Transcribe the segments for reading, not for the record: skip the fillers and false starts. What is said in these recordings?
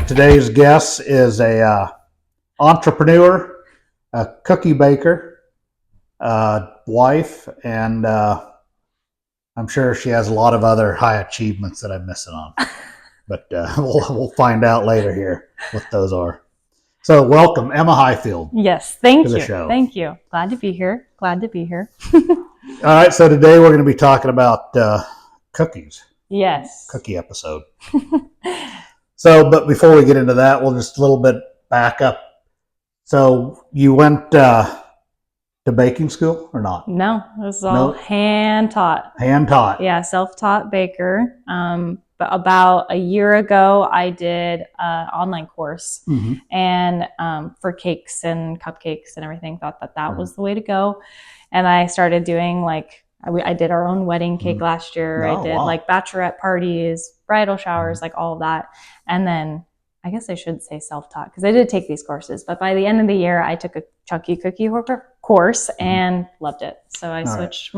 Today's guest is a entrepreneur, a cookie baker, wife, and I'm sure she has a lot of other high achievements that I'm missing on. But we'll find out later here what those are. So welcome, Emma Highfield. Yes, thank you. Show. Thank you. Glad to be here. All right, so today we're going to be talking about cookies. Yes. Cookie episode. So, but before we get into that, we'll just a little bit back up. So you went to baking school or not? No, this is all hand taught. Hand taught. Yeah, self-taught baker. But about a year ago, I did an online course and for cakes and cupcakes and everything. Thought that was the way to go, and I started doing I did our own wedding cake last year. I did bachelorette parties, bridal showers, all of that. And then I guess I should say self-taught because I did take these courses. But by the end of the year, I took a Chunky Cookie course and loved it. So I switched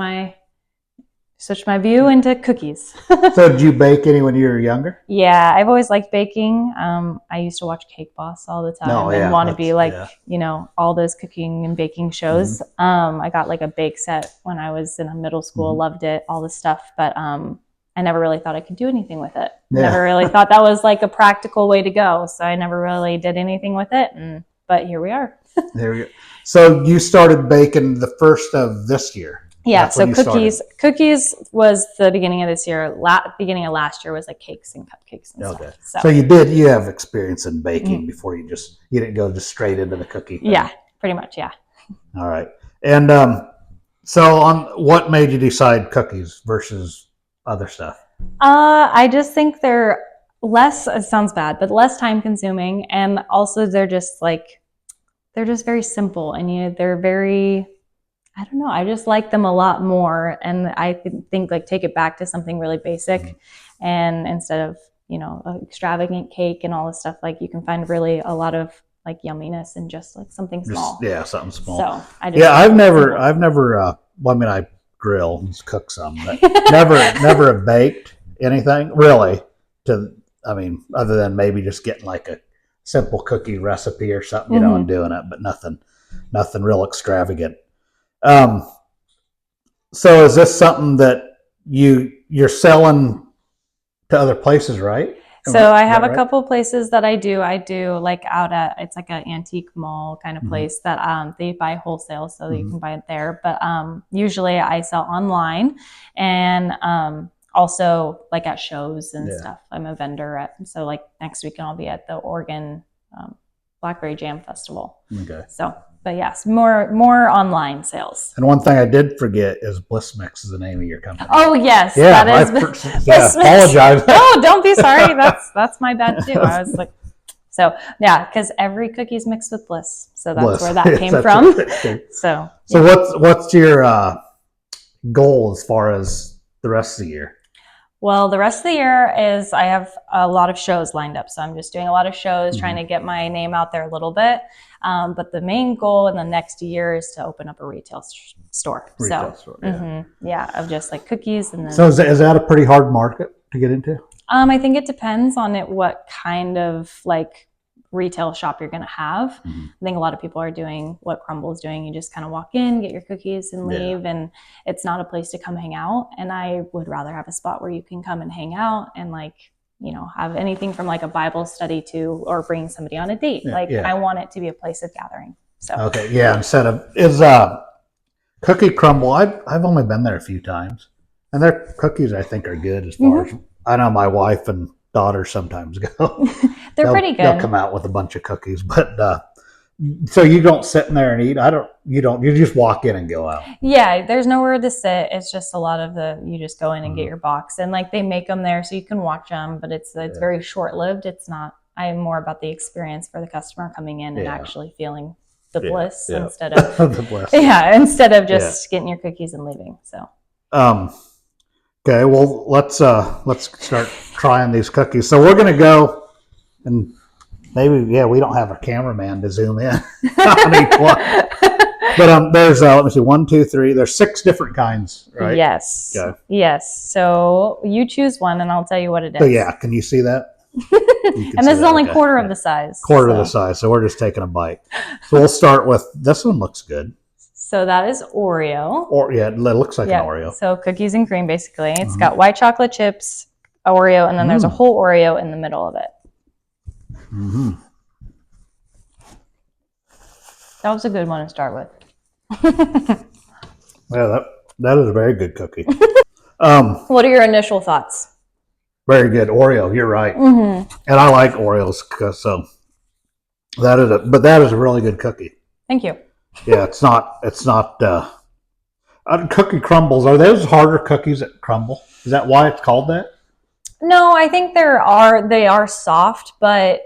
my view into cookies. So did you bake any when you were younger? Yeah, I've always liked baking. I used to watch Cake Boss all the time and want to be all those cooking and baking shows. I got a bake set when I was in middle school, loved it, all the stuff, but I never really thought I could do anything with it. Never really thought that was a practical way to go. So I never really did anything with it. But here we are. There we go. So you started baking the first of this year. Yeah, so cookies was the beginning of this year. Beginning of last year was cakes and cupcakes and stuff. So you have experience in baking before you didn't go just straight into the cookie thing. Yeah, pretty much, yeah. All right. And so on what made you decide cookies versus other stuff? I just think they're less, it sounds bad, but less time consuming, and also they're just very simple, and they're very, I don't know, I just like them a lot more. And I think take it back to something really basic, and instead of, an extravagant cake and all this stuff, you can find really a lot of yumminess in just something small. Something small. So I've never, I grill and cook some, but never have baked anything really other than maybe just getting a simple cookie recipe or something, and doing it, but nothing real extravagant. So is this something that you're selling to other places, right? So I have a couple places that I do out at, it's an antique mall kind of place that they buy wholesale, so that you can buy it there. But usually I sell online, and also at shows and stuff. I'm a vendor so next week I'll be at the Oregon Blackberry Jam Festival. Okay. So, but yes, more online sales. And one thing I did forget is Bliss Mix is the name of your company. Oh yes, yeah, that is. Apologize. No, don't be sorry. That's my bad too. I was so yeah, because every cookie's mixed with bliss, so that's where that came from. Right. So what's your goal as far as the rest of the year? Well, the rest of the year is I have a lot of shows lined up. So I'm just doing a lot of shows, trying to get my name out there a little bit. But the main goal in the next year is to open up a retail store. Yeah, of just cookies. And then, so is that a pretty hard market to get into? I think it depends on what kind of retail shop you're going to have. I think a lot of people are doing what Crumbl is doing. You just kind of walk in, get your cookies and leave, and it's not a place to come hang out. And I would rather have a spot where you can come and hang out and have anything from a Bible study to, or bring somebody on a date. I want it to be a place of gathering. So okay, yeah. Instead of Cookie Crumbl, I've only been there a few times, and their cookies I think are good as far as I know. My wife and daughter sometimes go. They're pretty good. They'll come out with a bunch of cookies, but so you don't sit in there and eat. You just walk in and go out. Yeah, there's nowhere to sit. It's just a lot of you just go in and get your box, and they make them there so you can watch them, but it's very short lived. It's not. I am more about the experience for the customer coming in and actually feeling the bliss instead of the bliss. Instead of just getting your cookies and leaving. So. Okay, well let's start trying these cookies. So we're gonna go. And maybe, we don't have a cameraman to zoom in on each one. But there's let me see, 1, 2, 3. There's 6 different kinds, right? Yes. Okay. Yes. So you choose one, and I'll tell you what it is. So yeah, can you see that? And this is only quarter of the size. Quarter of the size. So we're just taking a bite. So we'll start with this one. Looks good. So that is Oreo. Or yeah, it looks like an Oreo. So cookies and cream, basically. It's got white chocolate chips, Oreo, and then there's a whole Oreo in the middle of it. Mm-hmm. That was a good one to start with. Yeah, that is a very good cookie. What are your initial thoughts? Very good Oreo. You're right, Mm-hmm. and I like Oreos, so that is a really good cookie. Thank you. Yeah, it's not. Cookie crumbles. Are those harder cookies that crumble? Is that why it's called that? No, I think they are soft, but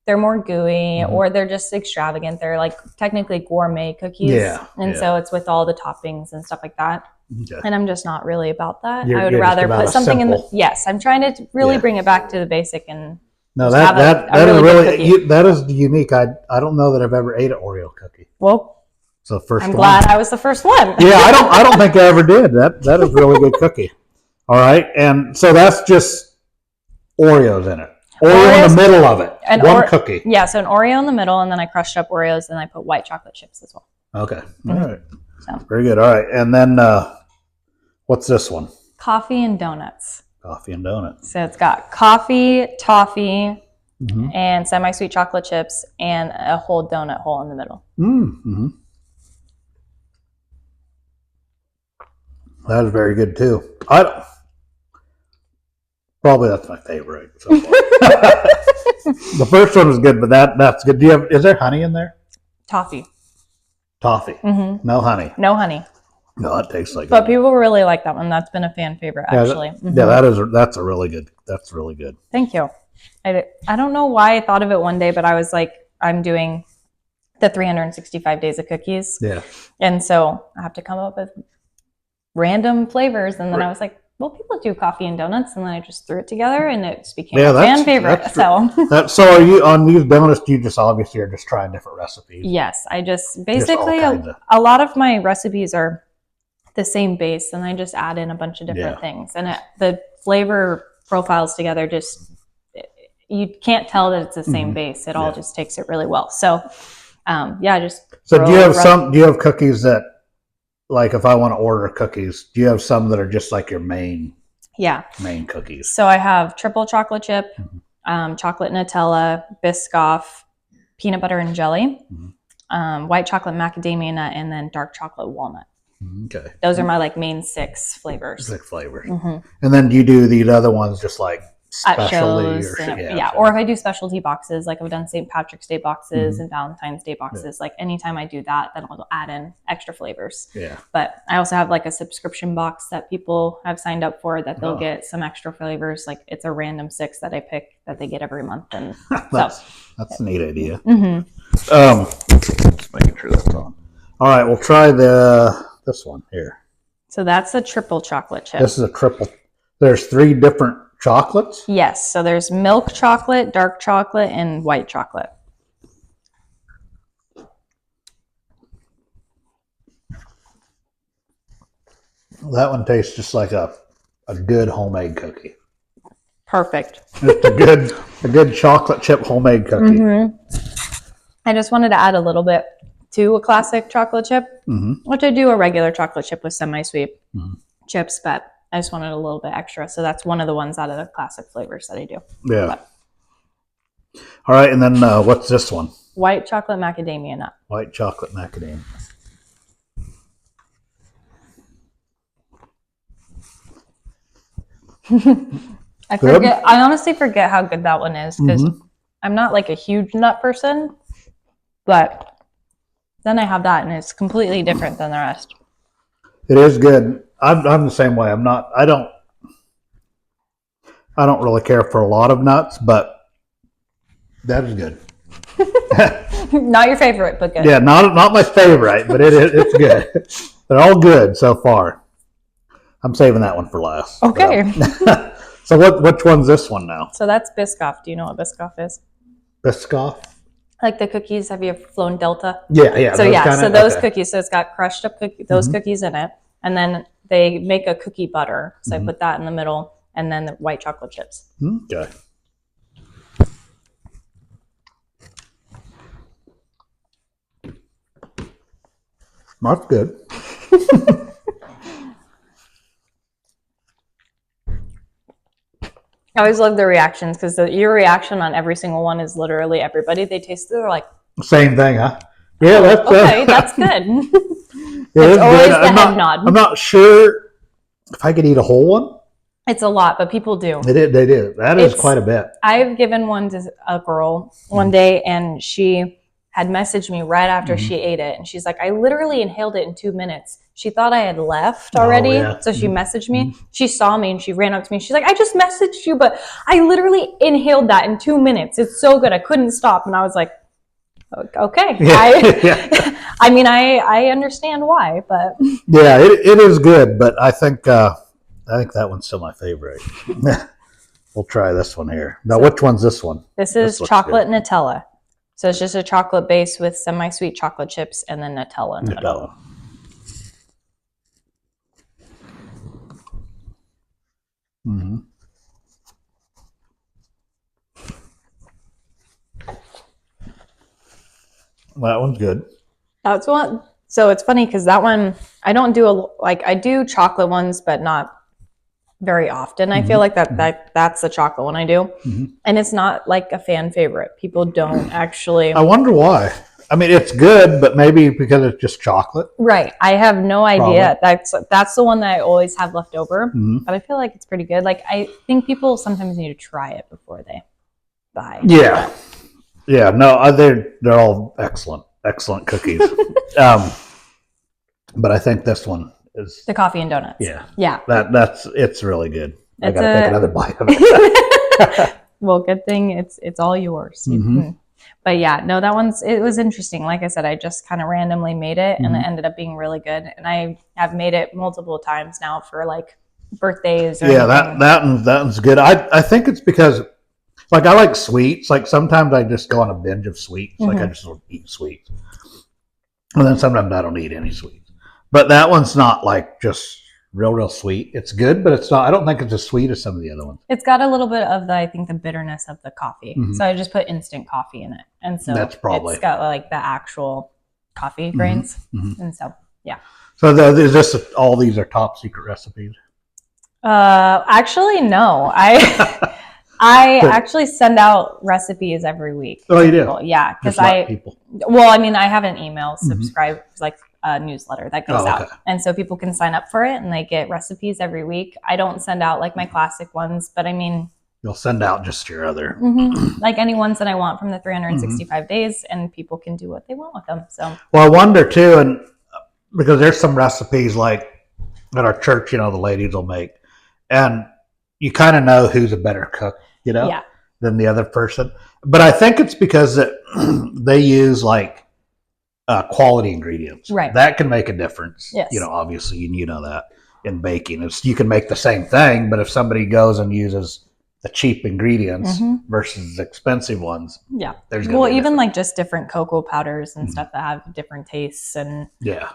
they're more gooey, or they're just extravagant. They're like technically gourmet cookies. Yeah. And so it's with all the toppings and stuff like that. Okay. And I'm just not really about that. You're I would just rather about put something simple. yes, I'm trying to really bring it back to the basic and No, just have that a is really good cookie. that is unique. I don't know that I've ever ate an Oreo cookie. Well, So first I'm one. glad I was the first one. Yeah, I don't think I ever did. That is a really good cookie. All right, and so that's just Oreos in it. Oreo in the middle of it. One cookie. Yeah, so an Oreo in the middle, and then I crushed up Oreos, and I put white chocolate chips as well. Okay. All right. So. Very good. All right, and then what's this one? Coffee and donuts. Coffee and donuts. So it's got coffee, toffee, Mm-hmm. and semi-sweet chocolate chips, and a whole donut hole in the middle. Mm-hmm. That is very good too. Probably that's my favorite. So far. The first one was good, but that's good. Is there honey in there? Toffee. Toffee. Mm-hmm. No honey. No honey. No, it tastes like. But people really like that one. That's been a fan favorite, actually. Yeah, that's a really good. That's really good. Thank you. I don't know why I thought of it one day, but I was like, I'm doing the 365 days of cookies. Yeah. And so I have to come up with random flavors. And then I was like, well, people do coffee and donuts. And then I just threw it together and it just became a fan favorite. So are you on these donuts? You just obviously are just trying different recipes. Yes. I just basically, a lot of my recipes are the same base. And I just add in a bunch of different things. And the flavor profiles together just, you can't tell that it's the same base. It all just takes it really well. So, just. So do you have cookies that, like if I want to order cookies, do you have some that are just like your main cookies? So I have triple chocolate chip, chocolate Nutella, Biscoff, peanut butter and jelly, white chocolate macadamia nut, and then dark chocolate walnut. Okay. Those are my like main 6 flavors. 6 flavors. And then do you do these other ones just like specialty or if I do specialty boxes, like I've done St. Patrick's Day boxes and Valentine's Day boxes, like anytime I do that, then I'll add in extra flavors. Yeah. But I also have like a subscription box that people have signed up for that they'll get some extra flavors. Like it's a random 6 that I pick that they get every month. And that's a neat idea. Just making sure that's on. All right, we'll try this one here. So that's a triple chocolate chip. This is a triple. There's 3 different chocolates? Yes. So there's milk chocolate, dark chocolate, and white chocolate. That one tastes just like a good homemade cookie. Perfect. It's a good chocolate chip homemade cookie. I just wanted to add a little bit to a classic chocolate chip, which I do a regular chocolate chip with semi-sweet chips, but I just wanted a little bit extra. So that's one of the ones out of the classic flavors that I do. Yeah. But. All right. And then what's this one? White chocolate macadamia nut. White chocolate macadamia. I honestly forget how good that one is because I'm not like a huge nut person, but then I have that and it's completely different than the rest. It is good. I'm the same way. I don't really care for a lot of nuts, but that is good. Not your favorite, but good. Yeah, not my favorite, but it's good. They're all good so far. I'm saving that one for last. Okay. So which one's this one now? So that's Biscoff. Do you know what Biscoff is? Biscoff? Like the cookies, have you ever flown Delta? Yeah. So those okay. cookies, so it's got crushed up those Mhm. cookies in it, and then they make a cookie butter. So I Mhm. put that in the middle, and then the white chocolate chips. Okay. That's good. I always love the reactions because your reaction on every single one is literally everybody. They taste it, they're like, Same thing, huh? Yeah, that's okay, that's good. It's always good. the head nod. I'm not sure if I could eat a whole one. It's a lot, but people do. They do. That is quite a bit. I've given one to a girl one day, and she had messaged me right after she ate it, and she's like, I literally inhaled it in 2 minutes. She thought I had left already, so she messaged me. She saw me and she ran up to me. She's like, I just messaged you, but I literally inhaled that in 2 minutes. It's so good. I couldn't stop. And I was like, okay. Yeah. I mean, I understand why, but Yeah, it is good, but I think that one's still my favorite. We'll try this one here. Now, which one's this one? this is chocolate Nutella. So it's just a chocolate base with semi-sweet chocolate chips and then Nutella in the middle. Mm-hmm. That one's good. That's one. So it's funny because that one, I don't do I do chocolate ones, but not very often. I feel like that's the chocolate one I do. And it's not like a fan favorite. People don't actually. I wonder why. I mean, it's good, but maybe because it's just chocolate. Right. I have no idea. That's the one that I always have left over. But I feel like it's pretty good. Like, I think people sometimes need to try it before they buy. Yeah. Yeah. No, they're all excellent cookies. But I think this one is the coffee and donuts. Yeah. Yeah. It's really good. I It's gotta take another bite of it. Well, good thing it's all yours. But yeah, no, it was interesting. Like I said, I just kind of randomly made it and it ended up being really good. And I have made it multiple times now for like birthdays. Or anything. that one's good. I think it's because like I like sweets. Like sometimes I just go on a binge of sweets. Like I just eat sweets. And then sometimes I don't eat any sweets. But that one's not like just real sweet. It's good, but it's not. I don't think it's as sweet as some of the other ones. It's got a little bit of the bitterness of the coffee. So I just put instant coffee in it, and so That's probably it's got like the actual coffee grains, and so yeah. So is this all these are top secret recipes? Actually, no. I actually send out recipes every week. Oh, you do? People. Yeah, because people. Well, I mean, I have an email subscribe like a newsletter that goes out, and so people can sign up for it, and they get recipes every week. I don't send out like my classic ones, but I mean, you'll send out just your other like any ones that I want from the 365 days, and people can do what they want with them. So, well, I wonder too, and because there's some recipes like at our church, the ladies will make, and you kind of know who's a better cook, than the other person. But I think it's because they use like quality ingredients. Right. That can make a difference. Yes. Obviously, you know that in baking. You can make the same thing, but if somebody goes and uses the cheap ingredients versus the expensive ones, there's going to be even like just different cocoa powders and stuff that have different tastes, and yeah.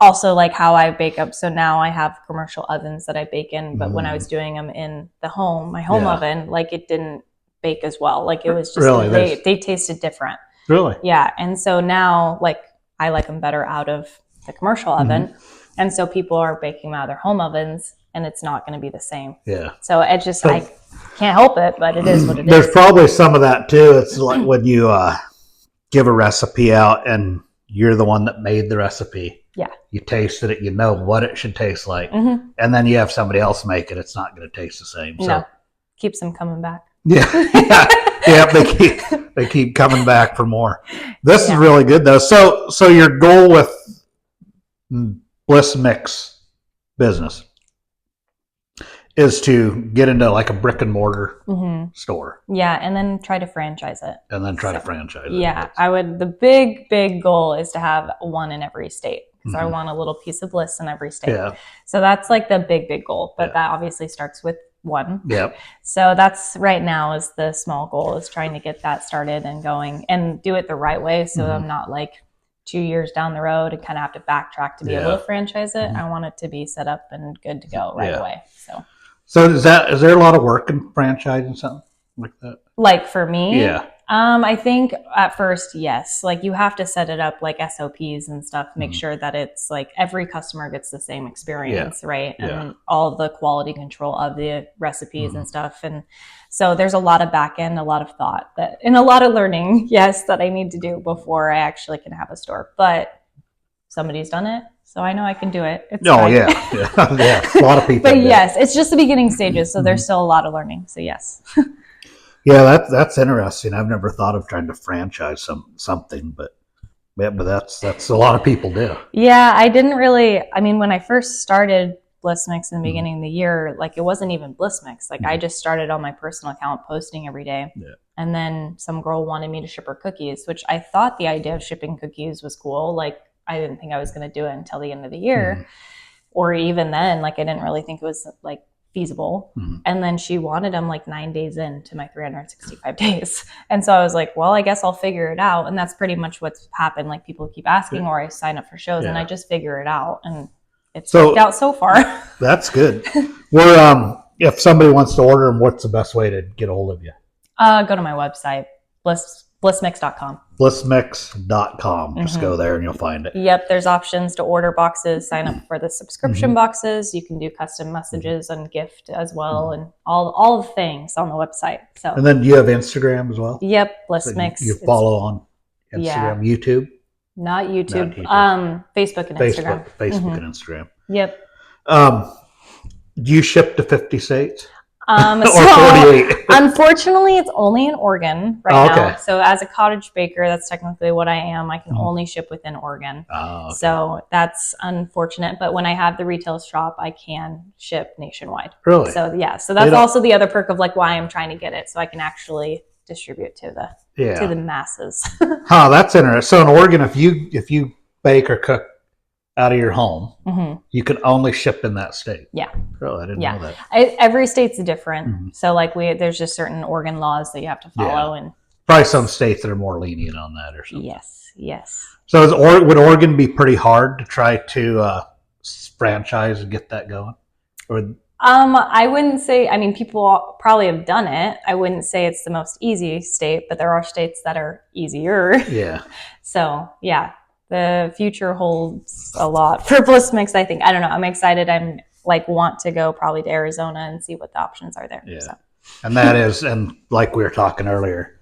Also, like how I bake up. So now I have commercial ovens that I bake in, but when I was doing them in my home oven, like it didn't bake as well. Like it was just really? they tasted different. Really? Yeah. And so now, like, I like them better out of the commercial oven. And so people are baking them out of their home ovens, and it's not going to be the same. Yeah. So I can't help it, but it is what it is. There's probably some of that too. It's like when you give a recipe out and you're the one that made the recipe. Yeah. You tasted it, you know what it should taste like. And then you have somebody else make it, it's not going to taste the same. So no. Keeps them coming back. Yeah. They keep coming back for more. This is really good though. So your goal with Bliss Mix business is to get into like a brick and mortar store. Yeah, and then try to franchise it. Yeah, the big goal is to have one in every state. So I want a little piece of Bliss in every state. Yeah. So that's like the big goal. But that obviously starts with one. Yep. So that's right now is the small goal, is trying to get that started and going and do it the right way. So I'm not like 2 years down the road and kind of have to backtrack to be able to franchise it. I want it to be set up and good to go right away. So is there a lot of work in franchising something like that? Like for me? Yeah. I think at first, yes. Like you have to set it up like SOPs and stuff, make sure that it's like every customer gets the same experience, right? And all the quality control of the recipes and stuff. And so there's a lot of back end, a lot of thought and a lot of learning, yes, that I need to do before I actually can have a store. But somebody's done it, so I know I can do it. It's fine. Yeah. A lot of people. But yes, it's just the beginning stages, so there's still a lot of learning. So yes. Yeah, that's interesting. I've never thought of trying to franchise something, but that's a lot of people do. Yeah, I didn't really. I mean, when I first started Bliss Mix in the beginning of the year, like it wasn't even Bliss Mix. Like I just started on my personal account posting every day. Yeah. And then some girl wanted me to ship her cookies, which I thought the idea of shipping cookies was cool. Like I didn't think I was going to do it until the end of the year, or even then, like I didn't really think it was like feasible. And then she wanted them like 9 days into my 365 days. And so I was like, well, I guess I'll figure it out. And that's pretty much what's happened. Like people keep asking, or I sign up for shows and I just figure it out. And it's worked out so far. That's good. If somebody wants to order them, what's the best way to get a hold of you? Go to my website, blissmix.com. Blissmix.com. Just go there and you'll find it. Yep. There's options to order boxes, sign up for the subscription boxes. You can do custom messages and gift as well, and all the things on the website. So. And then do you have Instagram as well? Yep. Blissmix. You follow on Instagram, YouTube? Not YouTube. Facebook and Instagram. Facebook and Instagram. Yep. Do you ship to 50 states? So 48? Unfortunately, it's only in Oregon right now. So as a cottage baker, that's technically what I am. I can only ship within Oregon. So that's unfortunate. But when I have the retail shop, I can ship nationwide. Really? So yeah. So that's also the other perk of like why I'm trying to get it, so I can actually distribute to the masses. That's interesting. So in Oregon, if you bake or cook out of your home, you can only ship in that state. Yeah. Really, I didn't know that. Every state's different. So like there's just certain Oregon laws that you have to follow, and probably some states that are more lenient on that or something. Yes. So would Oregon be pretty hard to try to franchise and get that going? Or I wouldn't say. I mean, people probably have done it. I wouldn't say it's the most easy state, but there are states that are easier. Yeah. So yeah. The future holds a lot for Bliss Mix, I think. I don't know. I'm excited. I'm like want to go probably to Arizona and see what the options are there. Yeah. So. And that is, and like we were talking earlier,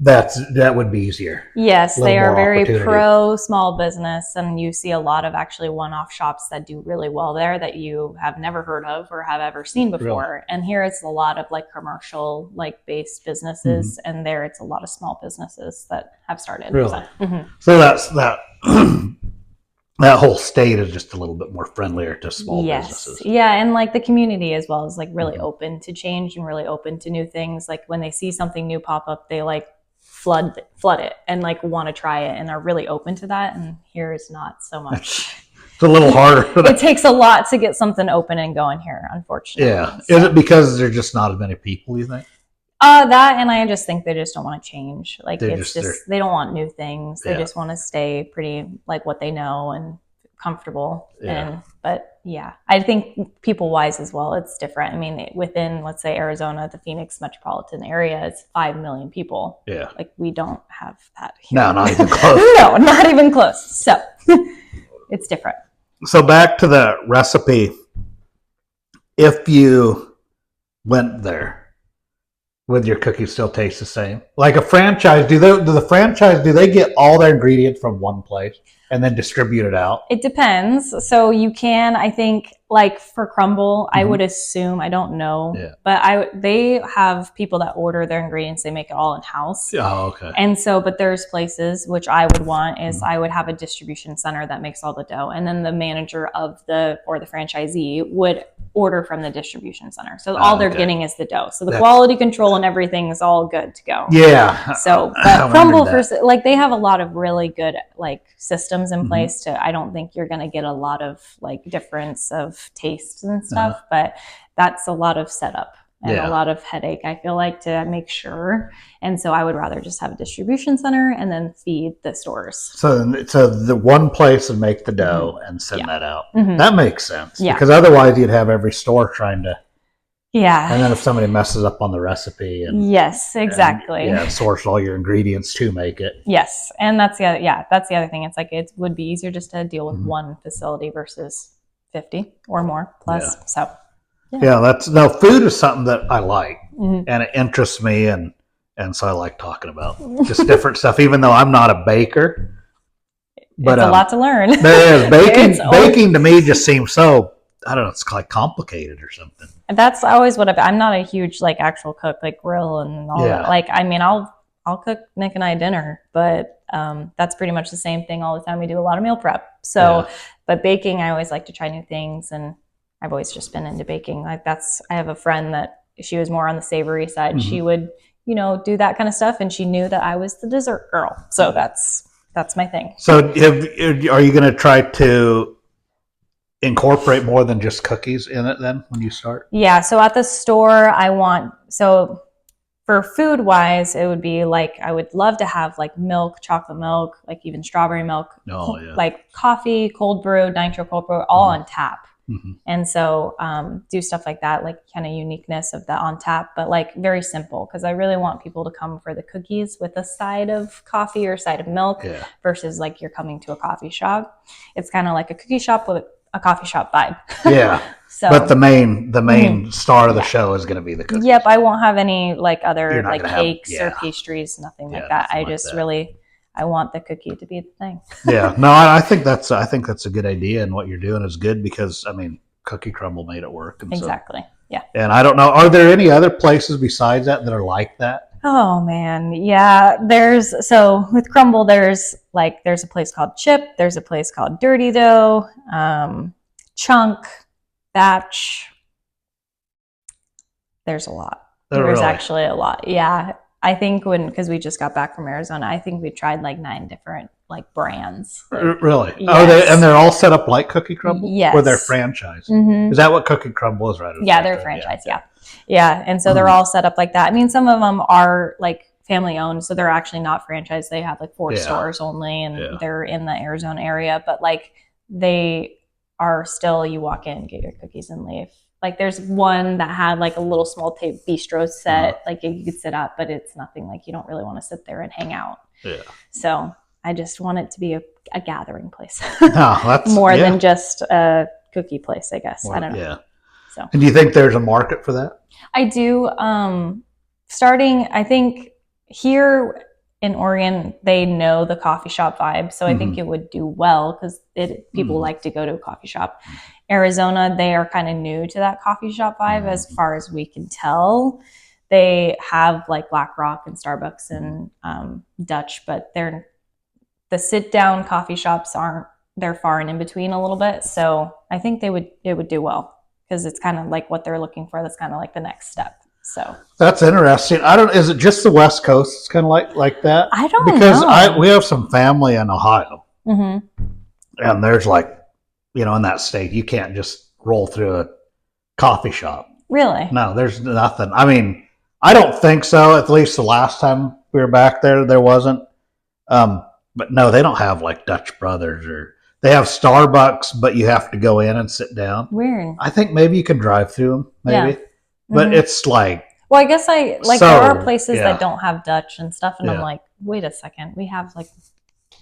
that would be easier. Yes, they are very pro small business, and you see a lot of actually one-off shops that do really well there that you have never heard of or have ever seen before. Really? And here it's a lot of like commercial like based businesses, and there it's a lot of small businesses that have started. Really? So that's that. That whole state is just a little bit more friendlier to small businesses. Yeah, and like the community as well is like really open to change and really open to new things. Like when they see something new pop up, they like flood it and like want to try it and are really open to that. And here is not so much. It's a little harder. It takes a lot to get something open and going here, unfortunately. Yeah. So. Is it because there's just not as many people, you think? That, and I just think they just don't want to change. Like they don't want new things. They just want to stay pretty like what they know and comfortable. Yeah. But yeah, I think people wise as well, it's different. I mean, within, let's say Arizona, the Phoenix metropolitan area is 5 million people. Yeah. Like we don't have that here. No, not even close. No, not even close. So it's different. So back to the recipe. If you went there, would your cookies still taste the same? Like a franchise, do they get all their ingredients from one place and then distribute it out? It depends. So you can, I think, like for crumble, I would assume, I don't know, but they have people that order their ingredients. They make it all in house. Oh, okay. And so, but there's places which I would want is I would have a distribution center that makes all the dough, and then the manager of the franchisee would order from the distribution center. So all they're Okay. getting is the dough. So the quality control and everything is all good to go. Yeah. So, I but Crumble wondered for like they have a lot of really good like systems in Mhm. place to. I don't think you're going to get a lot of like difference of tastes and stuff, but that's a lot of setup and Yeah. a lot of headache. I feel like to make sure, and so I would rather just have a distribution center and then feed the stores. So the one place would make the dough and send that out. That makes sense because otherwise you'd have every store trying to. Yeah. And then if somebody messes up on the recipe and yes, exactly. and, source all your ingredients to make it. Yes, and that's the other thing. It's like it would be easier just to deal with one facility versus 50 or more plus. Yeah. So Yeah, food is something that I like and it interests me and so I like talking about just different stuff, even though I'm not a baker. But it's a lot to learn. There is. Baking to me just seems so, I don't know, it's like complicated or something. That's always what I'm not a huge like actual cook, like grill and all that. Like, I mean, I'll cook Nick and I dinner, but that's pretty much the same thing all the time. We do a lot of meal prep. So, but baking, I always like to try new things, and I've always just been into baking. Like I have a friend that she was more on the savory side. She would, do that kind of stuff, and she knew that I was the dessert girl. So that's my thing. So, are you going to try to incorporate more than just cookies in it then when you start? Yeah. So at the store, for food wise, it would be like, I would love to have like milk, chocolate milk, like even strawberry milk, like coffee, cold brew, nitro cold brew, all on tap. And so do stuff like that, like kind of uniqueness of the on tap, but like very simple, because I really want people to come for the cookies with a side of coffee or side of milk versus like you're coming to a coffee shop. It's kind of like a cookie shop with a coffee shop vibe. Yeah. So, but the main star of the show is going to be the cookies. Yep. I won't have any like other like cakes or pastries, nothing like that. I just I want the cookie to be the thing. Yeah. No, I think that's a good idea, and what you're doing is good because I mean, Cookie Crumble made it work. And exactly. Yeah. And I don't know, are there any other places besides that are like that? Oh man, yeah. With Crumble, there's a place called Chip. There's a place called Dirty Dough, Chunk, Batch. There's a lot. There's actually a lot. Yeah. I think because we just got back from Arizona, I think we tried like 9 different like brands. Like, really? Yes. Oh, they're all set up like Cookie Crumble? Yes. Or they're franchised? Is that what Cookie Crumble is, right? Yeah, they're franchised. Yeah. And so they're all set up like that. I mean, some of them are like family owned, so they're actually not franchised. They have like 4 stores only, and they're in the Arizona area. But like they are still, you walk in, get your cookies, and leave. Like there's one that had like a little small bistro set, like you could sit up, but it's nothing like you don't really want to sit there and hang out. Yeah. So I just want it to be a gathering place, more than just a cookie place, I guess. I don't know. Yeah. So. And do you think there's a market for that? I do. Starting, I think here in Oregon, they know the coffee shop vibe, so I think it would do well because people like to go to a coffee shop. Arizona, they are kind of new to that coffee shop vibe as far as we can tell. They have like Black Rock and Starbucks and Dutch, but the sit down coffee shops they're far and in between a little bit. So I think it would do well because it's kind of like what they're looking for. That's kind of like the next step. So that's interesting. Is it just the West Coast? It's kind of like that. I don't know, because we have some family in Ohio, and there's like, in that state, you can't just roll through a coffee shop. Really? No, there's nothing. I mean, I don't think so. At least the last time we were back there wasn't. But no, they don't have like Dutch Brothers, or they have Starbucks, but you have to go in and sit down. Weird. I think maybe you can drive through them, maybe. Yeah. But it's like... Well, I guess there are places that don't have Dutch and stuff, and I'm like, wait a second, we have like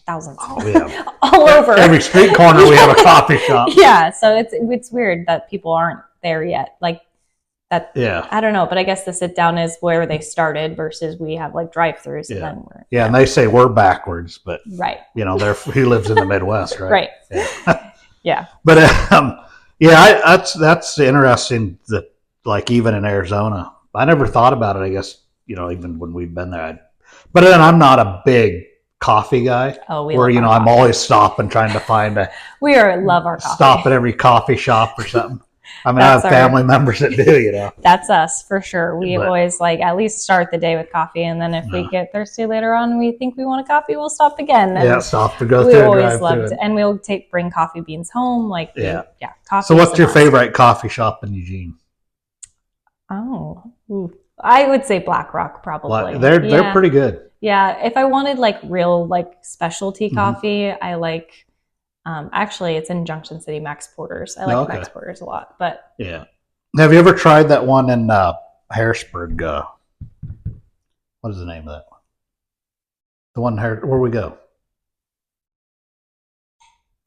thousands. Oh, we have all over. Every street corner we have a coffee shop. Yeah, so it's weird that people aren't there yet. Like that. Yeah. I don't know, but I guess the sit down is where they started versus we have like drive-throughs. Yeah. And then and they say we're backwards, but right. He lives in the Midwest, right? Right. Yeah. Yeah. But that's interesting that like even in Arizona, I never thought about it. I guess even when we've been there, but then I'm not a big coffee guy. Oh, where I'm always stopping trying to find we love our coffee. Stop at every coffee shop or something. I mean, I have family members that do, you know. That's us for sure. We But- always like at least start the day with coffee, and then if we Yeah. get thirsty later on and we think we want a coffee, we'll stop again. And Yeah, stop to go we through and always drive loved, through. and we'll bring coffee beans home. Like Yeah. coffee. So, is what's the your must. favorite coffee shop in Eugene? Oh, ooh. I would say Black Rock probably. They're pretty good. Yeah, if I wanted like real like specialty Mhm. coffee, I like. Actually, it's in Junction City, Max Porter's. I like Okay. Max Porter's a lot, but Yeah. Have you ever tried that one in Harrisburg? What is the name of that one? The one where we go?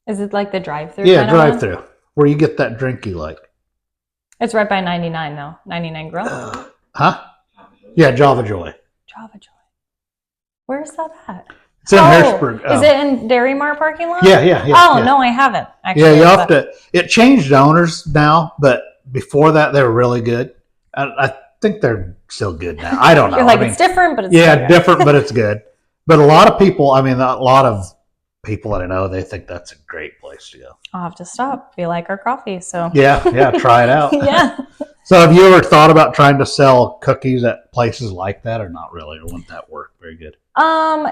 is it like the drive-through? Yeah, kind of one? drive-through. Where you get that drink you like. It's right by 99 though. 99 Grill. Huh? Yeah, Java Joy. Java Joy. Where's that at? It's in Harrisburg. Is it in Dairy Mart parking lot? Yeah. Oh yeah. no, I haven't actually. Yeah, you have to. It changed owners now, but before that, they were really good. I think they're still good now. I don't know. You're like I mean, it's different, but it's yeah, still good. different, but it's good. But a lot of people, I mean, a lot of people that I know, they think that's a great place to go. I'll have to stop. We like our coffee, so Yeah, try it out. yeah. So, have you ever thought about trying to sell cookies at places like that, or not really, or wouldn't that work very good?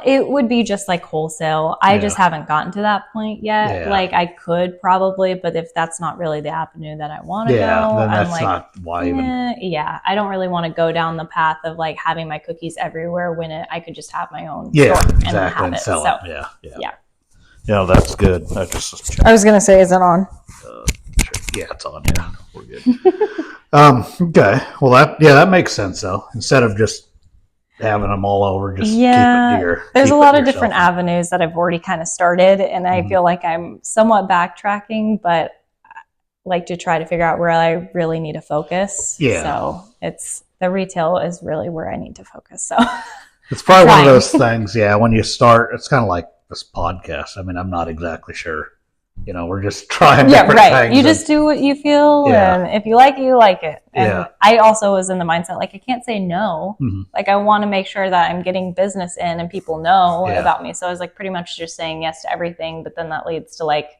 It would be just like wholesale. I Yeah. just haven't gotten to that point yet. Yeah. Like I could probably, but if that's not really the avenue that I want to Yeah, go, then I'm that's like, not why even. yeah, I don't really want to go down the path of like having my cookies everywhere when I could just have my own Yeah, store and exactly, have and it. sell So it. Yeah. Yeah. Yeah, that's good. I just I was gonna say, is it on? yeah, it's on. Yeah, we're good. Okay. Well, that makes sense though. Instead of just having them all over, just keep it to your. There's keep a it lot to of different yourself. avenues that I've already kind of started, and I Mhm. feel like I'm somewhat backtracking, but I like to try to figure out where I really need to focus. Yeah. So it's the retail is really where I need to focus. So It's probably one of trying. those things. Yeah, when you start, it's kind of like this podcast. I mean, I'm not exactly sure. You know, we're just trying yeah, different right. things. You just do what you feel, Yeah. and if you like it, you like it. And Yeah. I also was in the mindset like I can't say no. Mhm. Like I want to make sure that I'm getting business in and people know Yeah. about me. So I was like pretty much just saying yes to everything, but then that leads to like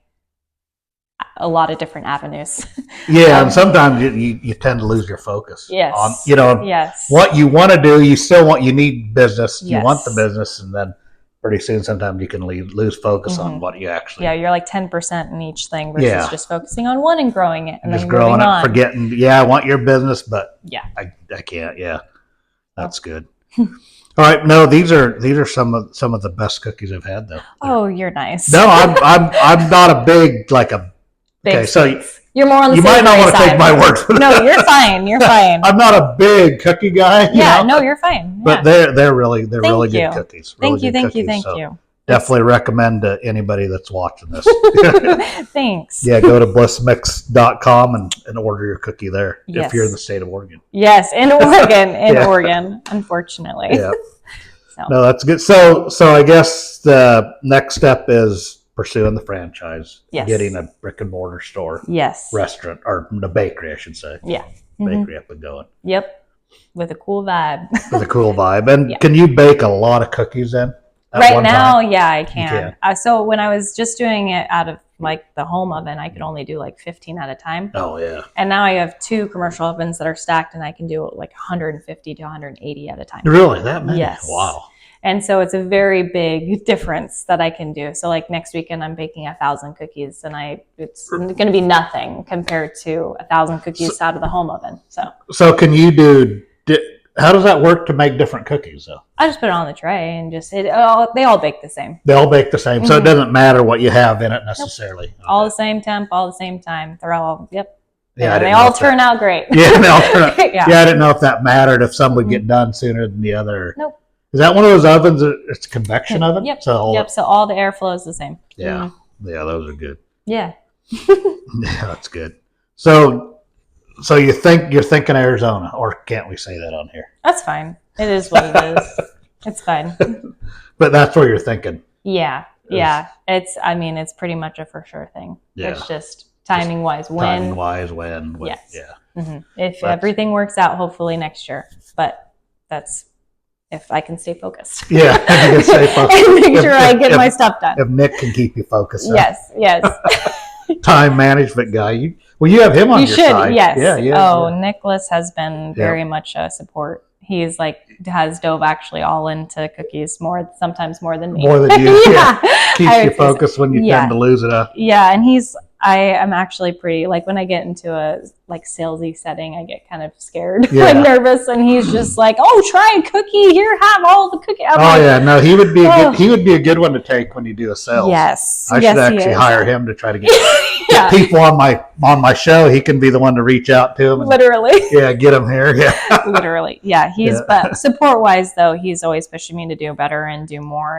a lot of different avenues. Yeah, and sometimes you tend to lose your focus. Yes. On, you know, Yes. what you want to do, you need business. You Yes. want the business, and then pretty soon, sometimes you can lose focus on Mhm. what you actually. Yeah, you're like 10% in each thing versus Yeah. just focusing on one and growing it and just then growing moving it, on. forgetting. Yeah, I want your business, but Yeah. I can't. Yeah, that's good. All right, no, these are some of the best cookies I've had though. Oh, you're nice. No, I'm not a big like a. Big Okay, so sweets. You're more on the you might not savory want to side. take my word for that. No, you're fine. You're fine. I'm not a big cookie guy. you Yeah, know? no, you're fine. But Yeah. they're really Thank really good you. cookies. Thank Really you, good thank you, cookies. thank So you. definitely recommend to anybody that's watching this. Thanks. Yeah, go to blissmix.com and order your cookie there Yes. if you're in the state of Oregon. Yes, in Oregon, Yeah. Oregon, unfortunately. Yeah. So, No, that's good. So I guess the next step is pursuing the franchise, Yes. getting a brick and mortar store, yes. restaurant, or a bakery, I should say. Yeah. Mhm. Bakery up and going Yep. With a cool vibe. with a cool vibe. And Yeah. can you bake a lot of cookies then? at Right one now, time? yeah, I can. can. So when I was just doing it out of like the home oven, I could only do like 15 at a time. Oh yeah. And now I have 2 commercial ovens that are stacked and I can do like 150 to 180 at a time. Really? That many? Yes. Wow. And so it's a very big difference that I can do. So like next weekend, I'm baking 1,000 cookies and it's going to be nothing compared to 1,000 cookies out of the home oven. So can you how does that work to make different cookies though? I just put it on the tray and they all bake the same. They all bake the same, so it Mhm. doesn't matter what you have in it necessarily. All the same temp, all the same time. They're all, yep. Yeah, I And they didn't know all if turn out great. Yeah, they all turn out. Yeah. Yeah, I didn't know if that mattered if some would get done sooner than the other. Nope. Is that one of those ovens? It's a convection oven. Yep. So Yep. So all the airflow is the same. yeah, Mhm. yeah, those are good. Yeah. Yeah, that's good. So you're thinking Arizona, or can't we say that on here? That's fine. It is what it is. It's fine. But that's where you're thinking. Yeah. Yeah. It's pretty much a for sure thing. Yeah. It's just timing wise. Timing wise, when? Yes. Yeah. If That's- everything works out, hopefully next year. But that's if I can stay focused. Yeah, if you can stay focused. And make If- sure I if- get if- my stuff done. If Nick can keep you focused. Yes. Yes. Time management guy. Well, you have him on You your should, side. yes. Yeah. Oh, Nicholas has been very much a support. He's like has dove actually all into cookies sometimes more than me. More than you. Yeah. Keeps I you would say so. focused when you Yeah. tend to lose it up. Yeah, and I am actually pretty, like when I get into a like salesy setting, I get kind of scared Yeah. and nervous, and he's just like, "Oh, try a cookie. Here, have all the cookie." I'm like, Yeah, no, he would be Oh. he would be a good one to take when you do a sales. Yes, I yes, should he actually is. hire him to try to get Yeah, people on my show. He can be the one to reach out to him. And, literally. yeah, get him here. Yeah. Literally. Yeah, but support wise though, he's always pushing me to do better and do more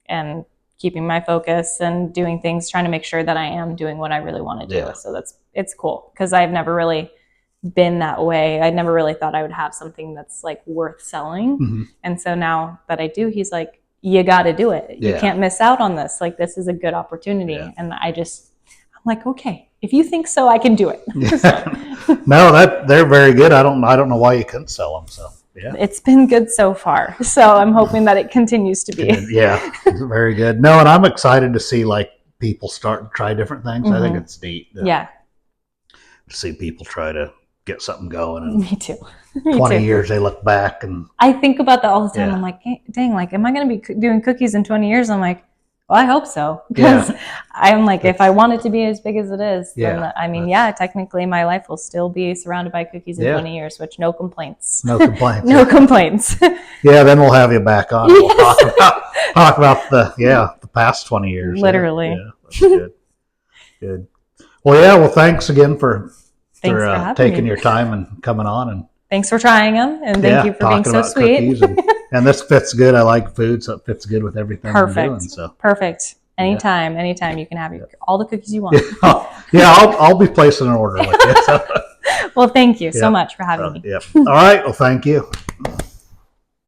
and keeping my focus and doing things, trying to make sure that I am doing what I really want to do. Yeah. So it's cool because I've never really been that way. I never really thought I would have something that's like worth selling. Mm-hmm. And so now that I do, he's like, you got to do it. You can't miss out on this. Like, this is a good opportunity. Yeah. And I'm like, okay, if you think so, I can do it. So, No, they're very good. I don't know why you couldn't sell them. So yeah, it's been good so far. So I'm hoping that it continues to be. yeah, it's very good. No, and I'm excited to see like people start to try different things. I think it's neat. Yeah, To see people try to get something going. And me too. 20 years they look back and I think about that all the time. Yeah. I'm like, dang, like, am I going to be doing cookies in 20 years? I'm like, well, I hope so. Because I'm like, if I want it to be as big as it is, then I mean, technically my life will still be surrounded by cookies in 20 years, which no complaints. no complaints. No complaints. Yeah, then we'll have you back on. We'll Yes. talk about the past 20 years. Literally. Yeah, that's good. Good. Well, thanks again for Thanks for having taking me. your time and coming on, and Thanks for trying them, and thank you for being talking so about sweet. cookies and this fits good. I like food, so it fits good with everything Perfect. I'm doing. So Perfect. Anytime you can have all the cookies you want. I'll be placing an order with you. So. Well, thank you so much for having me. Yeah. All right. Well, thank you.